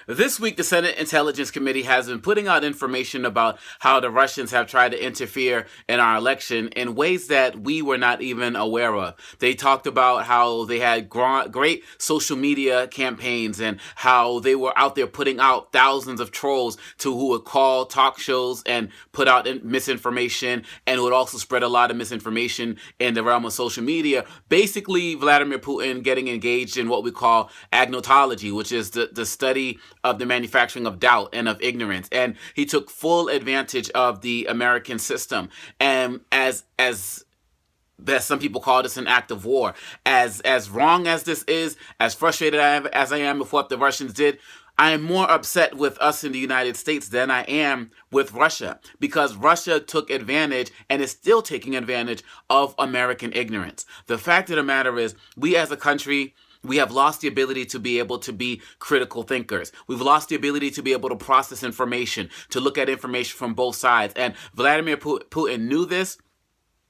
This week, the Senate Intelligence Committee has been putting out information about how the Russians have tried to interfere in our election in ways that we were not even aware of. They talked about how they had great social media campaigns and how they were out there putting out thousands of trolls who would call talk shows and put out misinformation, and would also spread a lot of misinformation in the realm of social media. Basically, Vladimir Putin getting engaged in what we call agnotology, which is the study of the manufacturing of doubt and of ignorance. And he took full advantage of the American system. And as some people call this an act of war. As wrong as this is, as frustrated as I am with what the Russians did, I am more upset with us in the United States than I am with Russia, because Russia took advantage and is still taking advantage of American ignorance. The fact of the matter is, we as a country, we have lost the ability to be able to be critical thinkers. We've lost the ability to be able to process information, to look at information from both sides. And Vladimir Putin knew this,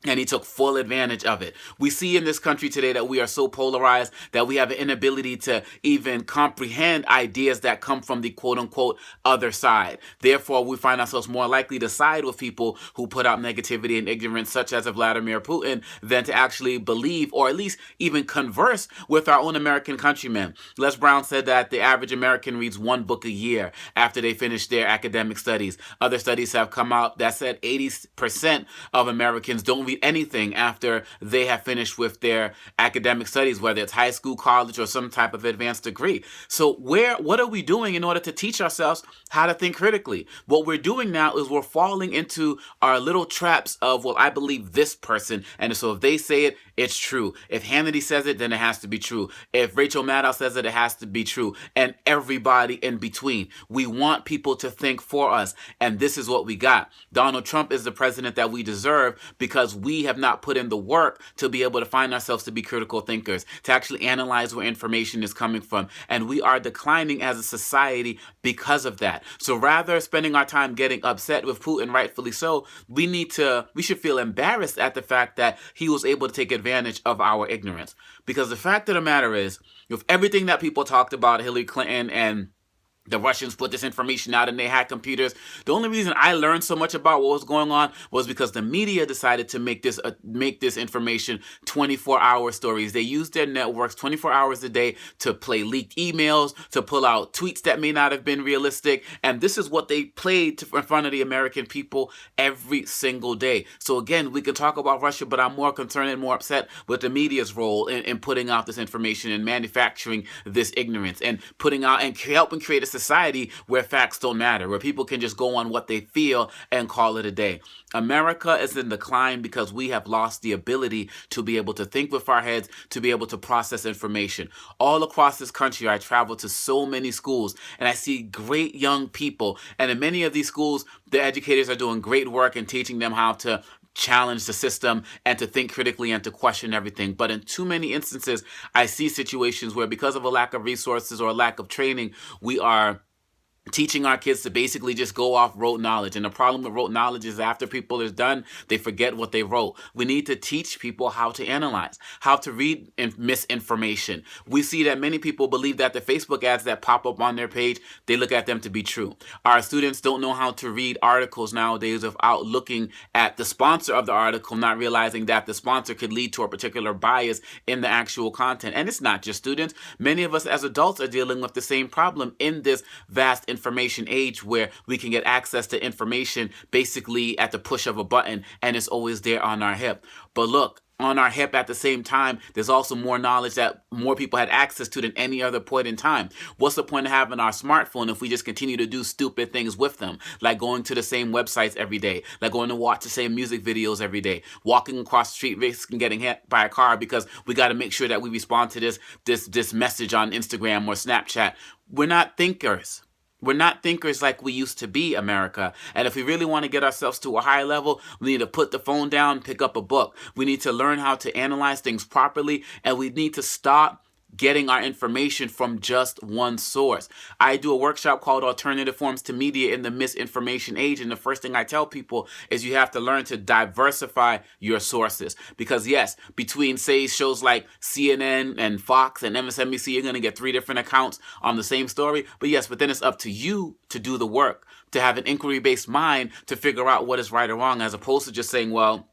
and he took full advantage of it. We see in this country today that we are so polarized that we have an inability to even comprehend ideas that come from the quote-unquote other side. Therefore, we find ourselves more likely to side with people who put out negativity and ignorance, such as Vladimir Putin, than to actually believe or at least even converse with our own American countrymen. Les Brown said that the average American reads one book a year after they finish their academic studies. Other studies have come out that said 80% of Americans don't read anything after they have finished with their academic studies, whether it's high school, college, or some type of advanced degree. So what are we doing in order to teach ourselves how to think critically? What we're doing now is we're falling into our little traps of, well, I believe this person, and so if they say it, it's true. If Hannity says it, then it has to be true. If Rachel Maddow says it, it has to be true. And everybody in between. We want people to think for us, and this is what we got. Donald Trump is the president that we deserve because we have not put in the work to be able to find ourselves to be critical thinkers, to actually analyze where information is coming from. And we are declining as a society because of that. So rather spending our time getting upset with Putin, rightfully so, we should feel embarrassed at the fact that he was able to take advantage of our ignorance. Because the fact of the matter is, with everything that people talked about Hillary Clinton and the Russians put this information out and they had computers, the only reason I learned so much about what was going on was because the media decided to make this information 24-hour stories. They used their networks 24 hours a day to play leaked emails, to pull out tweets that may not have been realistic, and this is what they played in front of the American people every single day. So again, we can talk about Russia, but I'm more concerned and more upset with the media's role in putting out this information and manufacturing this ignorance and putting out and helping create a society where facts don't matter, where people can just go on what they feel and call it a day. America is in decline because we have lost the ability to be able to think with our heads, to be able to process information. All across this country, I travel to so many schools and I see great young people. And in many of these schools, the educators are doing great work in teaching them how to challenge the system and to think critically and to question everything. But in too many instances, I see situations where because of a lack of resources or a lack of training, we are teaching our kids to basically just go off rote knowledge. And the problem with rote knowledge is after people is done, they forget what they wrote. We need to teach people how to analyze, how to read misinformation. We see that many people believe that the Facebook ads that pop up on their page, they look at them to be true. Our students don't know how to read articles nowadays without looking at the sponsor of the article, not realizing that the sponsor could lead to a particular bias in the actual content. And it's not just students. Many of us as adults are dealing with the same problem in this vast information age where we can get access to information basically at the push of a button and it's always there on our hip. But look, on our hip at the same time, there's also more knowledge that more people had access to than any other point in time. What's the point of having our smartphone if we just continue to do stupid things with them, like going to the same websites every day, like going to watch the same music videos every day, walking across the street risking getting hit by a car because we got to make sure that we respond to this message on Instagram or Snapchat. We're not thinkers. We're not thinkers like we used to be, America. And if we really want to get ourselves to a higher level, we need to put the phone down, pick up a book. We need to learn how to analyze things properly, and we need to stop getting our information from just one source. I do a workshop called Alternative Forms to Media in the Misinformation Age, and the first thing I tell people is you have to learn to diversify your sources. Because yes, between, say, shows like CNN and Fox and MSNBC, you're going to get 3 different accounts on the same story. But yes, but then it's up to you to do the work, to have an inquiry-based mind to figure out what is right or wrong, as opposed to just saying, well,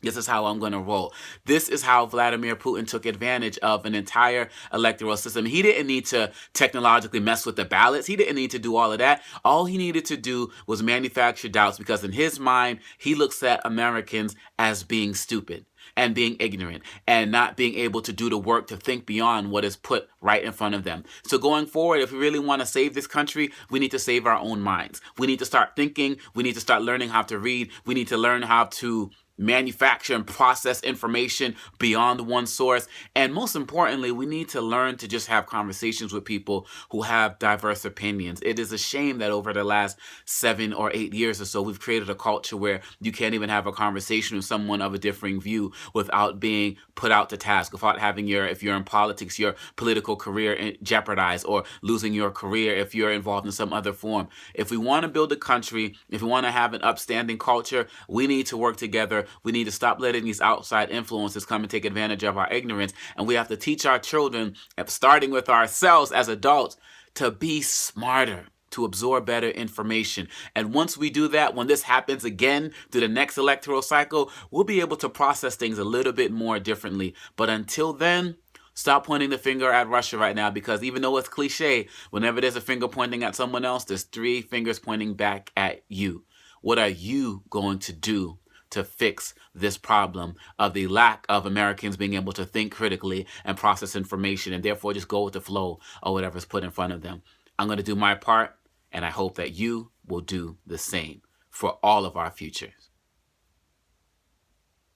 this is how I'm going to roll. This is how Vladimir Putin took advantage of an entire electoral system. He didn't need to technologically mess with the ballots. He didn't need to do all of that. All he needed to do was manufacture doubts, because in his mind, he looks at Americans as being stupid and being ignorant and not being able to do the work to think beyond what is put right in front of them. So going forward, if we really want to save this country, we need to save our own minds. We need to start thinking. We need to start learning how to read. We need to learn how to manufacture and process information beyond one source. And most importantly, we need to learn to just have conversations with people who have diverse opinions. It is a shame that over the last 7 or 8 years or so, we've created a culture where you can't even have a conversation with someone of a differing view without being put out to task, without having if you're in politics, your political career jeopardized, or losing your career if you're involved in some other form. If we want to build a country, if we want to have an upstanding culture, we need to work together. We need to stop letting these outside influences come and take advantage of our ignorance. And we have to teach our children, starting with ourselves as adults, to be smarter, to absorb better information. And once we do that, when this happens again through the next electoral cycle, we'll be able to process things a little bit more differently. But until then, stop pointing the finger at Russia right now, because even though it's cliche, whenever there's a finger pointing at someone else, there's 3 fingers pointing back at you. What are you going to do to fix this problem of the lack of Americans being able to think critically and process information, and therefore just go with the flow or whatever's put in front of them? I'm going to do my part, and I hope that you will do the same for all of our futures.